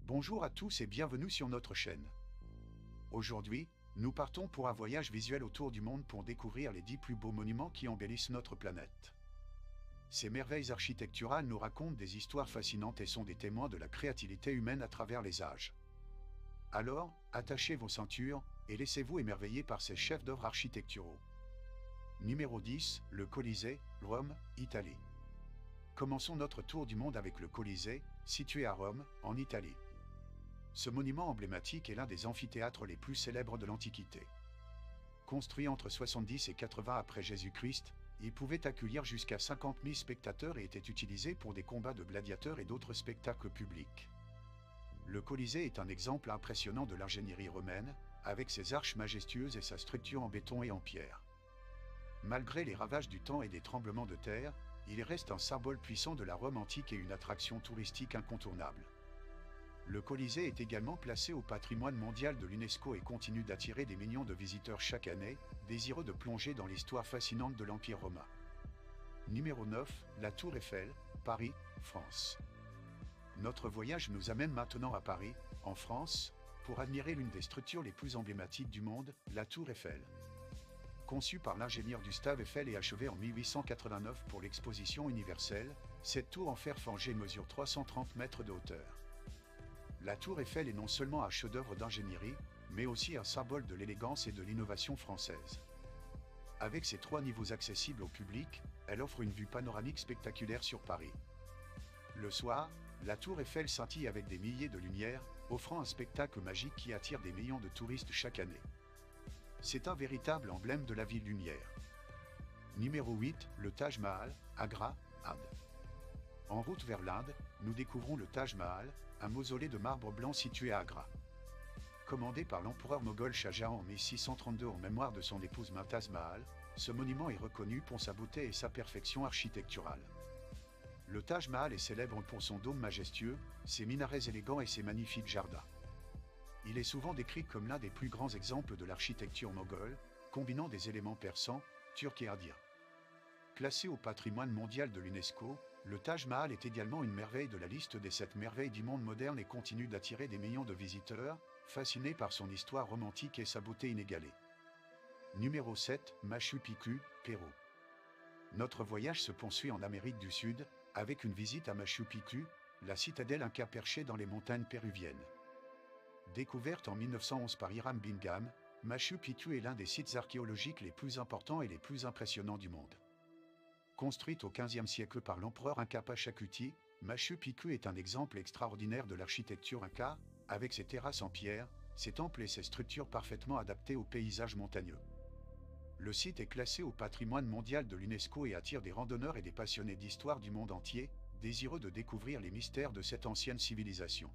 Bonjour à tous et bienvenue sur notre chaîne. Aujourd'hui, nous partons pour un voyage visuel autour du monde pour découvrir les 10 plus beaux monuments qui embellissent notre planète. Ces merveilles architecturales nous racontent des histoires fascinantes et sont des témoins de la créativité humaine à travers les âges. Alors, attachez vos ceintures et laissez-vous émerveiller par ces chefs-d'œuvre architecturaux. Numéro 10, le Colisée, Rome, Italie. Commençons notre tour du monde avec le Colisée, situé à Rome, en Italie. Ce monument emblématique est l'un des amphithéâtres les plus célèbres de l'Antiquité. Construit entre 70 et 80 après Jésus-Christ, il pouvait accueillir jusqu'à 50 000 spectateurs et était utilisé pour des combats de gladiateurs et d'autres spectacles publics. Le Colisée est un exemple impressionnant de l'ingénierie romaine, avec ses arches majestueuses et sa structure en béton et en pierre. Malgré les ravages du temps et des tremblements de terre, il reste un symbole puissant de la Rome antique et une attraction touristique incontournable. Le Colisée est également placé au patrimoine mondial de l'UNESCO et continue d'attirer des millions de visiteurs chaque année, désireux de plonger dans l'histoire fascinante de l'Empire romain. Numéro 9, la Tour Eiffel, Paris, France. Notre voyage nous amène maintenant à Paris, en France, pour admirer l'une des structures les plus emblématiques du monde, la Tour Eiffel. Conçue par l'ingénieur Gustave Eiffel et achevée en 1889 pour l'exposition universelle, cette tour en fer forgé mesure 330 mètres de hauteur. La Tour Eiffel est non seulement un chef-d'œuvre d'ingénierie, mais aussi un symbole de l'élégance et de l'innovation française. Avec ses 3 niveaux accessibles au public, elle offre une vue panoramique spectaculaire sur Paris. Le soir, la Tour Eiffel scintille avec des milliers de lumières, offrant un spectacle magique qui attire des millions de touristes chaque année. C'est un véritable emblème de la ville lumière. Numéro 8, le Taj Mahal, Agra, Inde. En route vers l'Inde, nous découvrons le Taj Mahal, un mausolée de marbre blanc situé à Agra. Commandé par l'empereur moghol Shah Jahan en 1632 en mémoire de son épouse Mumtaz Mahal, ce monument est reconnu pour sa beauté et sa perfection architecturale. Le Taj Mahal est célèbre pour son dôme majestueux, ses minarets élégants et ses magnifiques jardins. Il est souvent décrit comme l'un des plus grands exemples de l'architecture moghole, combinant des éléments persans, turcs et indiens. Classé au patrimoine mondial de l'UNESCO, le Taj Mahal est également une merveille de la liste des 7 merveilles du monde moderne et continue d'attirer des millions de visiteurs, fascinés par son histoire romantique et sa beauté inégalée. Numéro 7, Machu Picchu, Pérou. Notre voyage se poursuit en Amérique du Sud, avec une visite à Machu Picchu, la citadelle inca perchée dans les montagnes péruviennes. Découverte en 1911 par Hiram Bingham, Machu Picchu est l'un des sites archéologiques les plus importants et les plus impressionnants du monde. Construite au XVe siècle par l'empereur Inca Pachacuti, Machu Picchu est un exemple extraordinaire de l'architecture inca, avec ses terrasses en pierre, ses temples et ses structures parfaitement adaptées aux paysages montagneux. Le site est classé au patrimoine mondial de l'UNESCO et attire des randonneurs et des passionnés d'histoire du monde entier, désireux de découvrir les mystères de cette ancienne civilisation.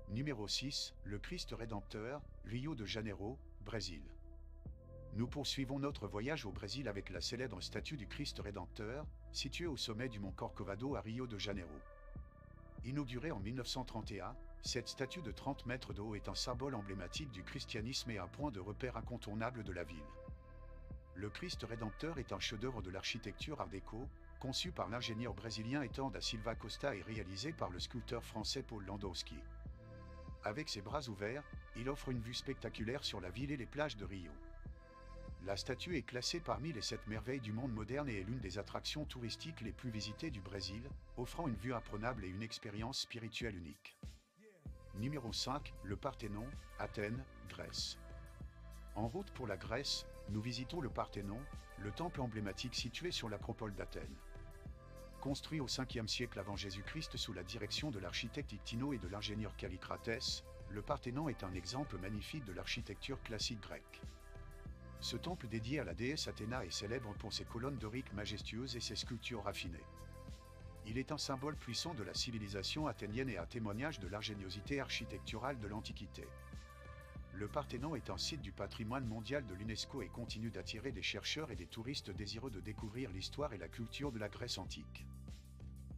Numéro 6, le Christ Rédempteur, Rio de Janeiro, Brésil. Nous poursuivons notre voyage au Brésil avec la célèbre statue du Christ Rédempteur, située au sommet du mont Corcovado à Rio de Janeiro. Inaugurée en 1931, cette statue de 30 mètres de haut est un symbole emblématique du christianisme et un point de repère incontournable de la ville. Le Christ Rédempteur est un chef-d'œuvre de l'architecture art déco, conçu par l'ingénieur brésilien Etan da Silva Costa et réalisé par le sculpteur français Paul Landowski. Avec ses bras ouverts, il offre une vue spectaculaire sur la ville et les plages de Rio. La statue est classée parmi les 7 merveilles du monde moderne et est l'une des attractions touristiques les plus visitées du Brésil, offrant une vue imprenable et une expérience spirituelle unique. Numéro 5, le Parthénon, Athènes, Grèce. En route pour la Grèce, nous visitons le Parthénon, le temple emblématique situé sur l'acropole d'Athènes. Construit au 5e siècle avant Jésus-Christ sous la direction de l'architecte Ictino et de l'ingénieur Kallikrates, le Parthénon est un exemple magnifique de l'architecture classique grecque. Ce temple dédié à la déesse Athéna est célèbre pour ses colonnes doriques majestueuses et ses sculptures raffinées. Il est un symbole puissant de la civilisation athénienne et un témoignage de l'ingéniosité architecturale de l'Antiquité. Le Parthénon est un site du patrimoine mondial de l'UNESCO et continue d'attirer des chercheurs et des touristes désireux de découvrir l'histoire et la culture de la Grèce antique.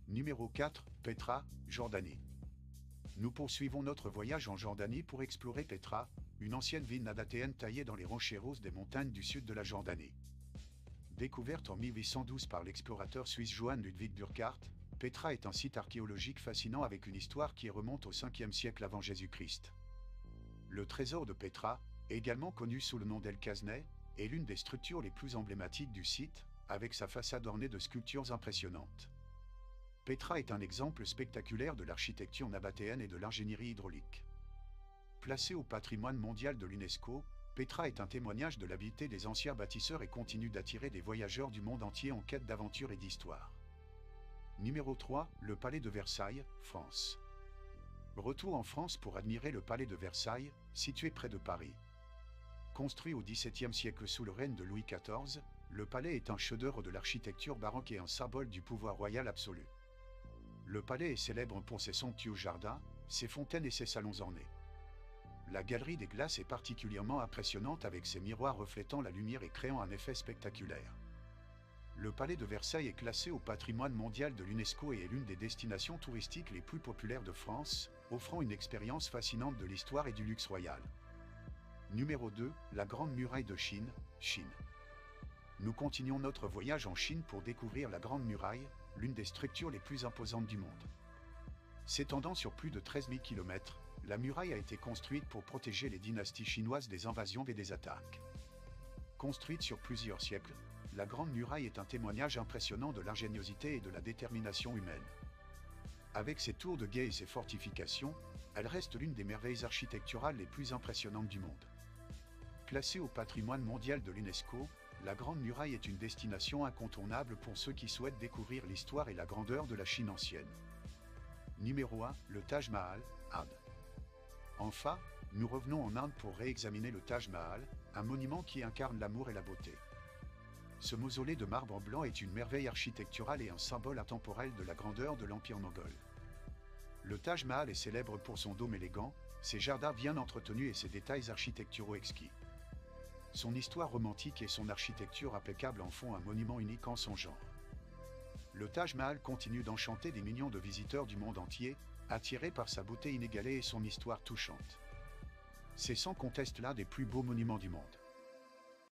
Numéro 4, Pétra, Jordanie. Nous poursuivons notre voyage en Jordanie pour explorer Pétra, une ancienne ville nabatéenne taillée dans les rochers roses des montagnes du sud de la Jordanie. Découverte en 1812 par l'explorateur suisse Johann Ludwig Burckhardt, Pétra est un site archéologique fascinant avec une histoire qui remonte au 5e siècle avant Jésus-Christ. Le trésor de Pétra, également connu sous le nom d'El Kaznet, est l'une des structures les plus emblématiques du site, avec sa façade ornée de sculptures impressionnantes. Pétra est un exemple spectaculaire de l'architecture nabatéenne et de l'ingénierie hydraulique. Placée au patrimoine mondial de l'UNESCO, Pétra est un témoignage de l'habileté des anciens bâtisseurs et continue d'attirer des voyageurs du monde entier en quête d'aventure et d'histoire. Numéro 3, le Palais de Versailles, France. Retour en France pour admirer le Palais de Versailles, situé près de Paris. Construit au XVIIe siècle sous le règne de Louis XIV, le palais est un chef-d'œuvre de l'architecture baroque et un symbole du pouvoir royal absolu. Le palais est célèbre pour ses somptueux jardins, ses fontaines et ses salons ornés. La galerie des glaces est particulièrement impressionnante avec ses miroirs reflétant la lumière et créant un effet spectaculaire. Le palais de Versailles est classé au patrimoine mondial de l'UNESCO et est l'une des destinations touristiques les plus populaires de France, offrant une expérience fascinante de l'histoire et du luxe royal. Numéro 2, la Grande Muraille de Chine, Chine. Nous continuons notre voyage en Chine pour découvrir la Grande Muraille, l'une des structures les plus imposantes du monde. S'étendant sur plus de 13 000 km, la muraille a été construite pour protéger les dynasties chinoises des invasions et des attaques. Construite sur plusieurs siècles, la Grande Muraille est un témoignage impressionnant de l'ingéniosité et de la détermination humaine. Avec ses tours de guet et ses fortifications, elle reste l'une des merveilles architecturales les plus impressionnantes du monde. Classée au patrimoine mondial de l'UNESCO, la Grande Muraille est une destination incontournable pour ceux qui souhaitent découvrir l'histoire et la grandeur de la Chine ancienne. Numéro 1, le Taj Mahal, Inde. Enfin, nous revenons en Inde pour réexaminer le Taj Mahal, un monument qui incarne l'amour et la beauté. Ce mausolée de marbre blanc est une merveille architecturale et un symbole intemporel de la grandeur de l'Empire moghol. Le Taj Mahal est célèbre pour son dôme élégant, ses jardins bien entretenus et ses détails architecturaux exquis. Son histoire romantique et son architecture impeccable en font un monument unique en son genre. Le Taj Mahal continue d'enchanter des millions de visiteurs du monde entier, attirés par sa beauté inégalée et son histoire touchante. C'est sans conteste l'un des plus beaux monuments du monde.